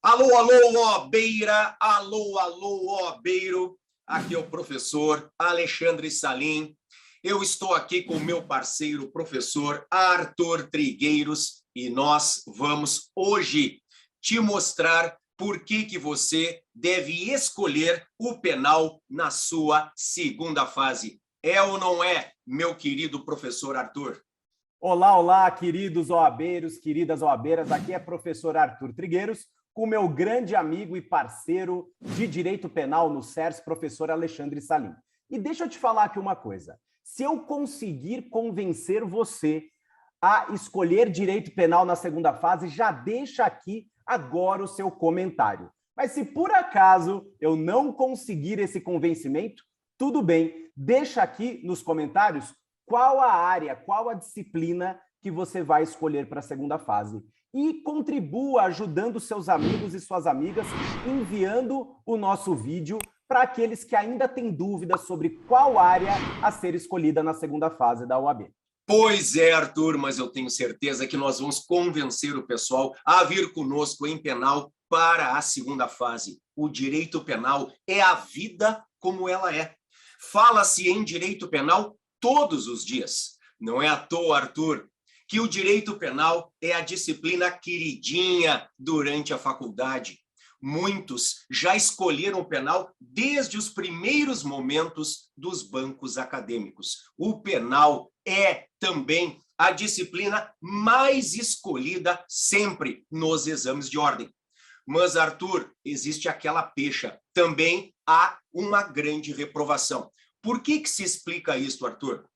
Alô, alô, OABeira, alô, alô, OABeiro. Aqui é o professor Alexandre Salim. Eu estou aqui com o meu parceiro, professor Arthur Trigueiros, e nós vamos hoje te mostrar por que você deve escolher o penal na sua segunda fase. É ou não é, meu querido professor Arthur? Olá, olá, queridos OABeiros, queridas OABeiras. Aqui é professor Arthur Trigueiros, com meu grande amigo e parceiro de Direito Penal no CERS, professor Alexandre Salim. E deixa eu te falar aqui uma coisa. Se eu conseguir convencer você a escolher Direito Penal na segunda fase, já deixa aqui agora o seu comentário. Mas se por acaso eu não conseguir esse convencimento, tudo bem, deixa aqui nos comentários qual a área, qual a disciplina que você vai escolher para a segunda fase. E contribua ajudando seus amigos e suas amigas, enviando o nosso vídeo para aqueles que ainda têm dúvidas sobre qual área a ser escolhida na segunda fase da OAB. Pois é, Arthur, mas eu tenho certeza que nós vamos convencer o pessoal a vir conosco em penal para a segunda fase. O direito penal é a vida como ela é. Fala-se em direito penal todos os dias. Não é à toa, Arthur, que o direito penal é a disciplina queridinha durante a faculdade. Muitos já escolheram o penal desde os primeiros momentos dos bancos acadêmicos. O penal é também a disciplina mais escolhida sempre nos exames de ordem. Mas, Arthur, existe aquela pecha. Também há uma grande reprovação. Por que se explica isso, Arthur?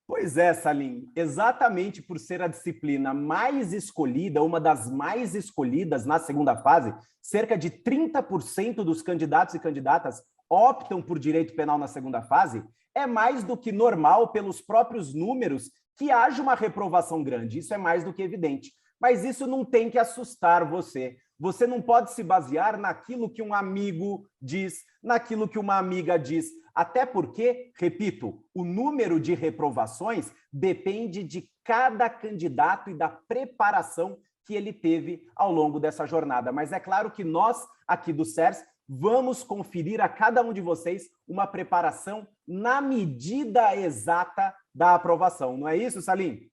Pois é, Salim, exatamente por ser a disciplina mais escolhida, uma das mais escolhidas na segunda fase, cerca de 30% dos candidatos e candidatas optam por direito penal na segunda fase, é mais do que normal pelos próprios números que haja uma reprovação grande, isso é mais do que evidente. Mas isso não tem que assustar você. Você não pode se basear naquilo que um amigo diz, naquilo que uma amiga diz, até porque, repito, o número de reprovações depende de cada candidato e da preparação que ele teve ao longo dessa jornada. Mas é claro que nós, aqui do CERS, vamos conferir a cada um de vocês uma preparação na medida exata da aprovação. Não é isso, Salim?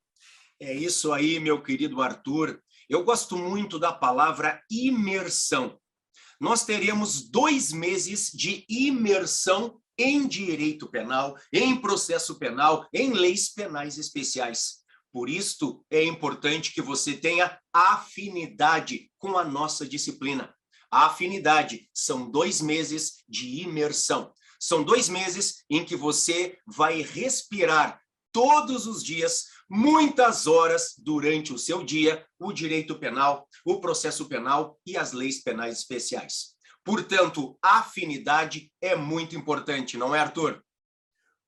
É isso aí, meu querido Arthur. Eu gosto muito da palavra imersão. Nós teremos 2 meses de imersão em direito penal, em processo penal, em leis penais especiais. Por isto, é importante que você tenha afinidade com a nossa disciplina. A afinidade são 2 meses de imersão. São 2 meses em que você vai respirar todos os dias, muitas horas durante o seu dia, o direito penal, o processo penal e as leis penais especiais. Portanto, a afinidade é muito importante, não é, Arthur?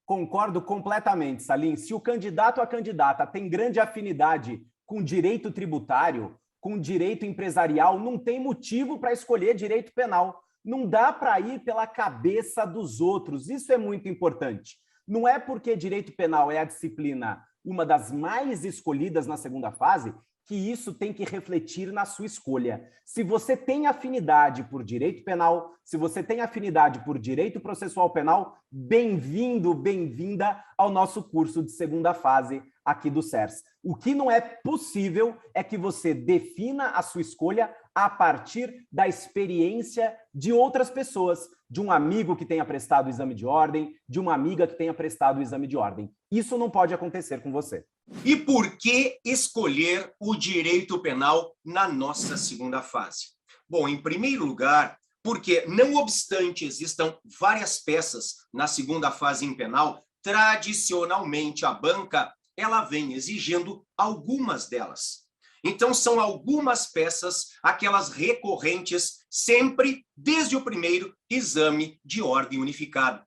Concordo completamente, Salim. Se o candidato ou a candidata tem grande afinidade com direito tributário, com direito empresarial, não tem motivo para escolher direito penal. Não dá para ir pela cabeça dos outros. Isso é muito importante. Não é porque direito penal é a disciplina, uma das mais escolhidas na segunda fase, que isso tem que refletir na sua escolha. Se você tem afinidade por direito penal, se você tem afinidade por direito processual penal, bem-vindo, bem-vinda ao nosso curso de segunda fase aqui do CERS. O que não é possível é que você defina a sua escolha a partir da experiência de outras pessoas, de um amigo que tenha prestado o exame de ordem, de uma amiga que tenha prestado o exame de ordem. Isso não pode acontecer com você. E por que escolher o direito penal na nossa segunda fase? Bom, em primeiro lugar, porque, não obstante existam várias peças na segunda fase em penal, tradicionalmente a banca ela vem exigindo algumas delas. Então, são algumas peças, aquelas recorrentes, sempre desde o primeiro exame de ordem unificada.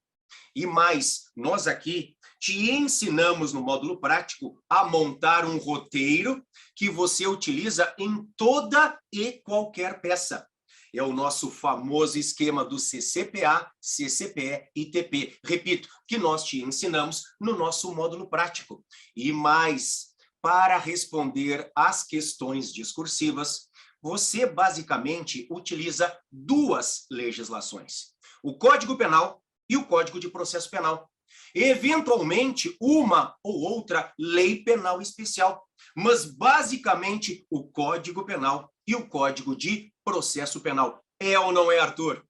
E mais, nós aqui te ensinamos no módulo prático a montar um roteiro que você utiliza em toda e qualquer peça. É o nosso famoso esquema do CCPA, CCPE e TP. Repito, que nós te ensinamos no nosso módulo prático. E mais, para responder às questões discursivas, você basicamente utiliza duas legislações: o Código Penal e o Código de Processo Penal. Eventualmente, uma ou outra lei penal especial, mas basicamente o Código Penal e o Código de Processo Penal. É ou não é, Arthur?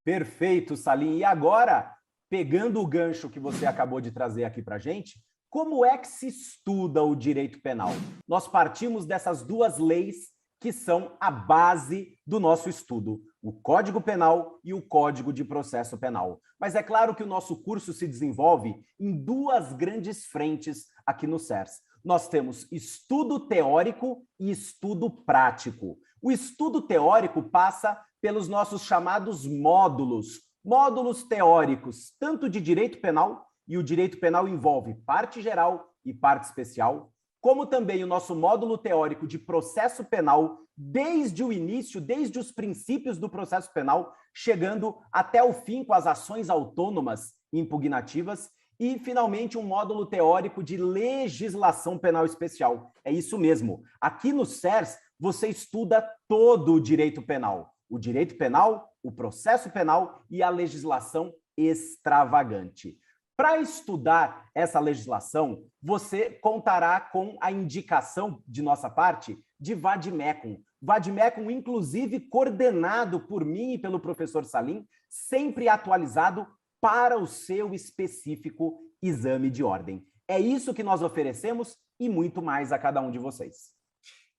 Perfeito, Salim. E agora, pegando o gancho que você acabou de trazer aqui para a gente, como é que se estuda o direito penal? Nós partimos dessas duas leis que são a base do nosso estudo, o Código Penal e o Código de Processo Penal. Mas é claro que o nosso curso se desenvolve em duas grandes frentes aqui no CERS. Nós temos estudo teórico e estudo prático. O estudo teórico passa pelos nossos chamados módulos, módulos teóricos, tanto de direito penal, e o direito penal envolve parte geral e parte especial, como também o nosso módulo teórico de processo penal, desde o início, desde os princípios do processo penal, chegando até o fim com as ações autônomas e impugnativas, e, finalmente, um módulo teórico de legislação penal especial. É isso mesmo. Aqui no CERS, você estuda todo o direito penal. O direito penal, o processo penal e a legislação extravagante. Para estudar essa legislação, você contará com a indicação de nossa parte de vade-mecum. Vade-mecum, inclusive, coordenado por mim e pelo professor Salim, sempre atualizado para o seu específico exame de ordem. É isso que nós oferecemos e muito mais a cada um de vocês.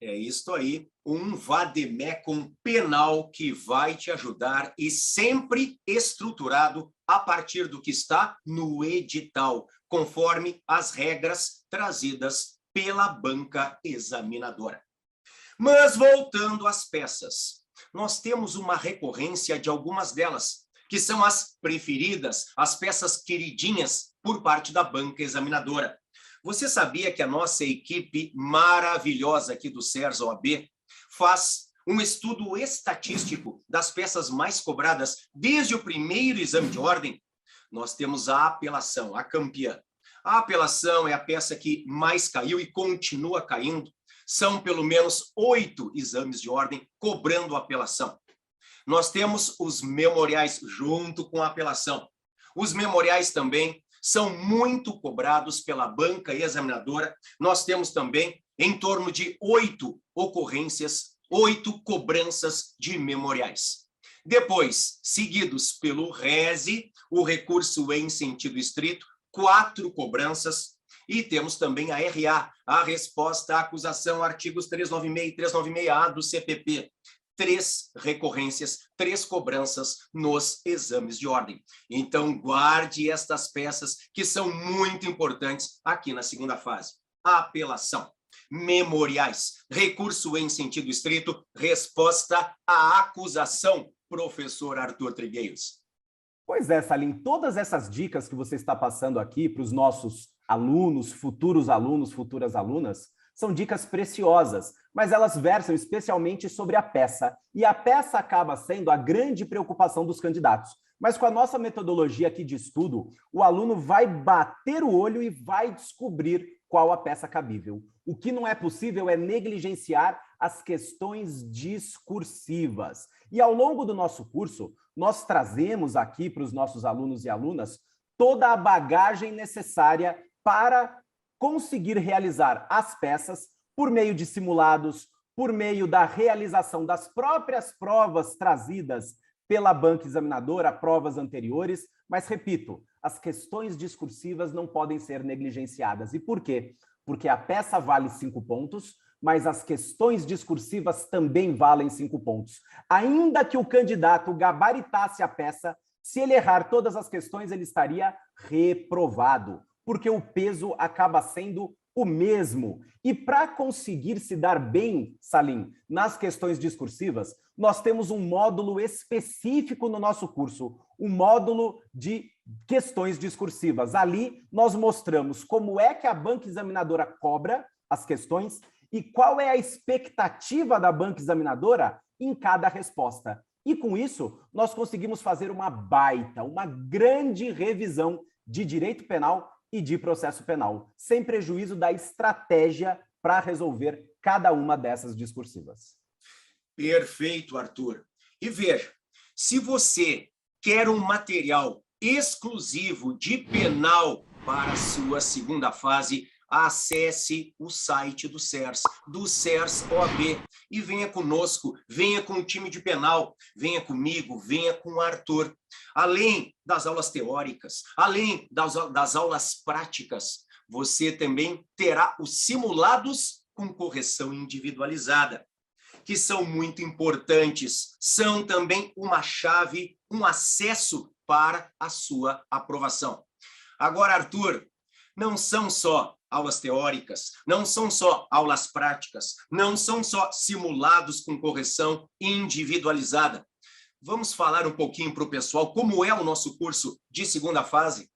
É isso aí, um vade-mecum penal que vai te ajudar e sempre estruturado a partir do que está no edital, conforme as regras trazidas pela banca examinadora. Mas voltando às peças, nós temos uma recorrência de algumas delas, que são as preferidas, as peças queridinhas por parte da banca examinadora. Você sabia que a nossa equipe maravilhosa aqui do CERS OAB faz um estudo estatístico das peças mais cobradas desde o primeiro exame de ordem? Nós temos a apelação, a campeã. A apelação é a peça que mais caiu e continua caindo. São pelo menos 8 exames de ordem cobrando apelação. Nós temos os memoriais junto com a apelação. Os memoriais também são muito cobrados pela banca examinadora. Nós temos também em torno de 8 ocorrências, 8 cobranças de memoriais. Depois, seguidos pelo RESE, o recurso em sentido estrito, 4 cobranças. E temos também a RA, a resposta à acusação, artigos 396 e 396-A do CPP. 3 recorrências, 3 cobranças nos exames de ordem. Então, guarde estas peças que são muito importantes aqui na segunda fase. Apelação, memoriais, recurso em sentido estrito, resposta à acusação, professor Arthur Trigueiros. Pois é, Salim, todas essas dicas que você está passando aqui para os nossos alunos, futuras alunas, são dicas preciosas, mas elas versam especialmente sobre a peça. E a peça acaba sendo a grande preocupação dos candidatos. Mas com a nossa metodologia aqui de estudo, o aluno vai bater o olho e vai descobrir qual a peça cabível. O que não é possível é negligenciar as questões discursivas. E ao longo do nosso curso, nós trazemos aqui para os nossos alunos e alunas toda a bagagem necessária para conseguir realizar as peças por meio de simulados, por meio da realização das próprias provas trazidas pela banca examinadora, provas anteriores, mas, repito, as questões discursivas não podem ser negligenciadas. E por quê? Porque a peça vale 5 pontos, mas as questões discursivas também valem 5 pontos. Ainda que o candidato gabaritasse a peça, se ele errar todas as questões, ele estaria reprovado, porque o peso acaba sendo o mesmo. E para conseguir se dar bem, Salim, nas questões discursivas, nós temos um módulo específico no nosso curso, um módulo de questões discursivas. Ali nós mostramos como é que a banca examinadora cobra as questões e qual é a expectativa da banca examinadora em cada resposta. E com isso, nós conseguimos fazer uma grande revisão de direito penal e de processo penal, sem prejuízo da estratégia para resolver cada uma dessas discursivas. Perfeito, Arthur. E veja, se você quer um material exclusivo de penal para a sua segunda fase, acesse o site do CERS OAB, e venha conosco, venha com o time de penal, venha comigo, venha com o Arthur. Além das aulas teóricas, além das aulas práticas, você também terá os simulados com correção individualizada, que são muito importantes, são também uma chave, um acesso para a sua aprovação. Agora, Arthur, não são só aulas teóricas, não são só aulas práticas, não são só simulados com correção individualizada. Vamos falar um pouquinho para o pessoal como é o nosso curso de segunda fase?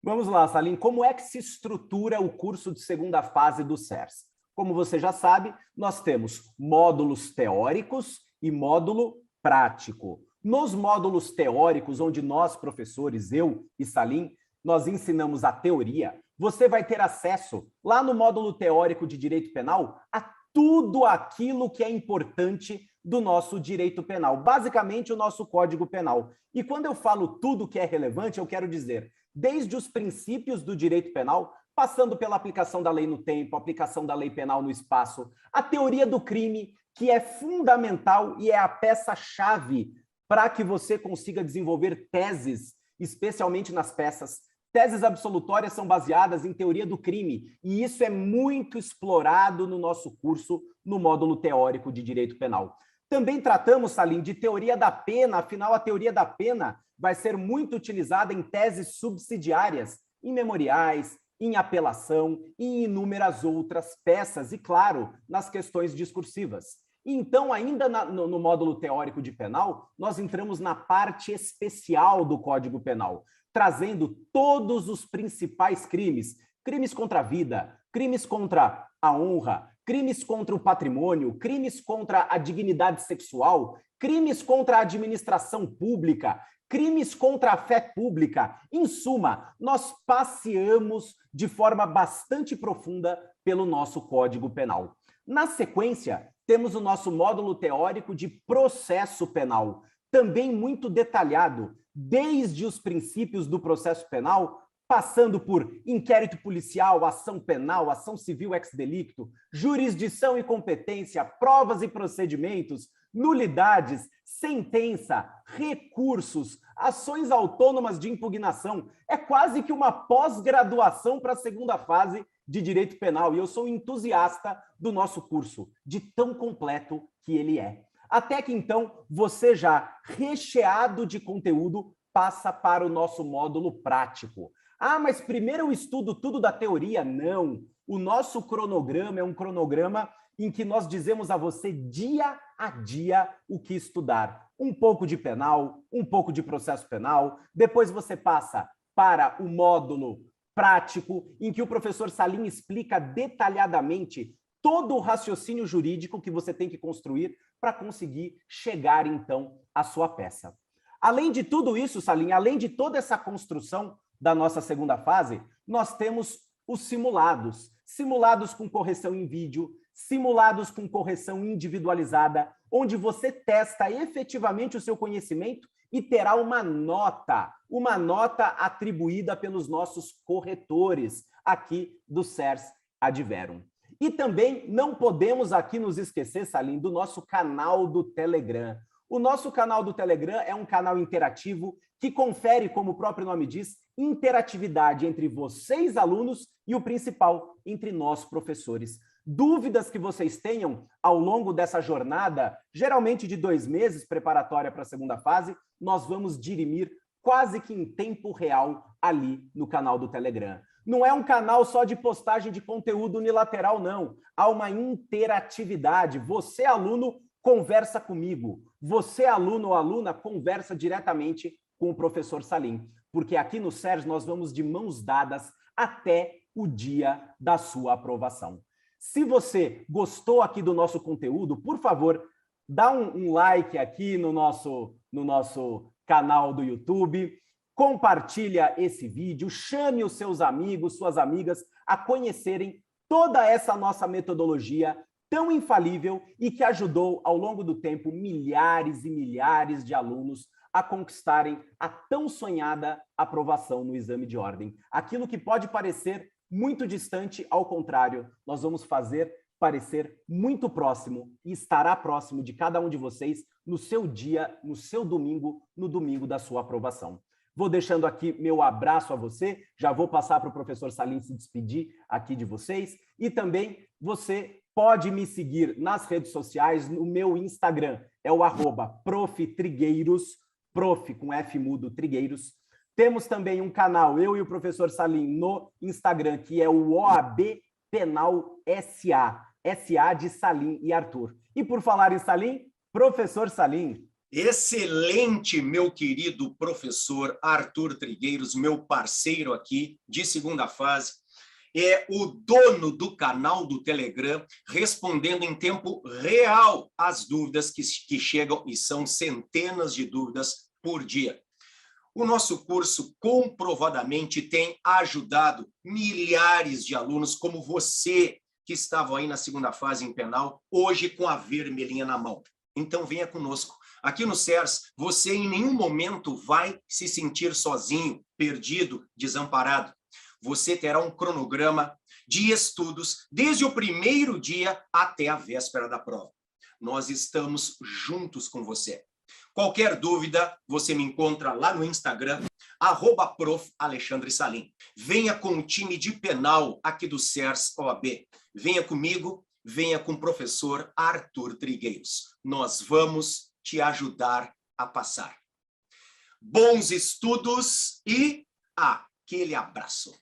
Vamos lá, Salim. Como é que se estrutura o curso de segunda fase do CERS? Como você já sabe, nós temos módulos teóricos e módulo prático. Nos módulos teóricos, onde nós, professores, eu e Salim, nós ensinamos a teoria, você vai ter acesso, lá no módulo teórico de direito penal, a tudo aquilo que é importante do nosso direito penal, basicamente o nosso Código Penal. E quando eu falo tudo que é relevante, eu quero dizer, desde os princípios do direito penal, passando pela aplicação da lei no tempo, aplicação da lei penal no espaço, a teoria do crime, que é fundamental e é a peça-chave para que você consiga desenvolver teses, especialmente nas peças. Teses absolutórias são baseadas em teoria do crime, e isso é muito explorado no nosso curso, no módulo teórico de direito penal. Também tratamos, Salim, de teoria da pena, afinal, a teoria da pena vai ser muito utilizada em teses subsidiárias, em memoriais, em apelação e em inúmeras outras peças, e, claro, nas questões discursivas. Então, ainda no módulo teórico de penal, nós entramos na parte especial do Código Penal, trazendo todos os principais crimes, crimes contra a vida, crimes contra a honra, crimes contra o patrimônio, crimes contra a dignidade sexual, crimes contra a administração pública, crimes contra a fé pública. Em suma, nós passeamos de forma bastante profunda pelo nosso Código Penal. Na sequência, temos o nosso módulo teórico de processo penal, também muito detalhado, desde os princípios do processo penal, passando por inquérito policial, ação penal, ação civil ex delicto, jurisdição e competência, provas e procedimentos, nulidades, sentença, recursos, ações autônomas de impugnação. É quase que uma pós-graduação para a segunda fase de direito penal, e eu sou entusiasta do nosso curso, de tão completo que ele é. Até que, então, você já recheado de conteúdo passa para o nosso módulo prático. Ah, mas primeiro eu estudo tudo da teoria? Não. O nosso cronograma é um cronograma em que nós dizemos a você dia a dia o que estudar. Um pouco de penal, um pouco de processo penal, depois você passa para o módulo prático, em que o professor Salim explica detalhadamente todo o raciocínio jurídico que você tem que construir para conseguir chegar, então, à sua peça. Além de tudo isso, Salim, além de toda essa construção da nossa segunda fase, nós temos os simulados. Simulados com correção em vídeo, simulados com correção individualizada, onde você testa efetivamente o seu conhecimento e terá uma nota atribuída pelos nossos corretores aqui do CERS Adverum. E também não podemos aqui nos esquecer, Salim, do nosso canal do Telegram. O nosso canal do Telegram é um canal interativo que confere, como o próprio nome diz, interatividade entre vocês, alunos, e o principal, entre nós, professores. Dúvidas que vocês tenham ao longo dessa jornada, geralmente de 2 meses, preparatória para a segunda fase, nós vamos dirimir quase que em tempo real ali no canal do Telegram. Não é um canal só de postagem de conteúdo unilateral, não. Há uma interatividade. Você, aluno, conversa comigo. Você, aluno ou aluna, conversa diretamente com o professor Salim. Porque aqui no CERS nós vamos de mãos dadas até o dia da sua aprovação. Se você gostou aqui do nosso conteúdo, por favor, dá um like aqui no nosso canal do YouTube, compartilha esse vídeo, chame os seus amigos, suas amigas a conhecerem toda essa nossa metodologia, tão infalível e que ajudou, ao longo do tempo, milhares e milhares de alunos a conquistarem a tão sonhada aprovação no exame de ordem. Aquilo que pode parecer muito distante, ao contrário, nós vamos fazer parecer muito próximo e estará próximo de cada um de vocês no seu dia, no seu domingo, no domingo da sua aprovação. Vou deixando aqui meu abraço a você, já vou passar para o professor Salim se despedir aqui de vocês, e também você pode me seguir nas redes sociais, no meu Instagram, é o @proftrigueiros, prof com F mudo, Trigueiros. Temos também um canal, eu e o professor Salim, no Instagram, que é o OAB Penal SA, SA de Salim e Arthur. E por falar em Salim, professor Salim. Excelente, meu querido professor Arthur Trigueiros, meu parceiro aqui de segunda fase. É o dono do canal do Telegram, respondendo em tempo real as dúvidas que chegam, e são centenas de dúvidas por dia. O nosso curso comprovadamente tem ajudado milhares de alunos como você, que estavam aí na segunda fase em penal, hoje com a vermelhinha na mão. Então venha conosco. Aqui no CERS, você em nenhum momento vai se sentir sozinho, perdido, desamparado. Você terá um cronograma de estudos desde o primeiro dia até a véspera da prova. Nós estamos juntos com você. Qualquer dúvida, você me encontra lá no Instagram, @prof. Alexandre Salim. Venha com o time de penal aqui do CERS OAB. Venha comigo, venha com o professor Arthur Trigueiros. Nós vamos te ajudar a passar. Bons estudos e aquele abraço.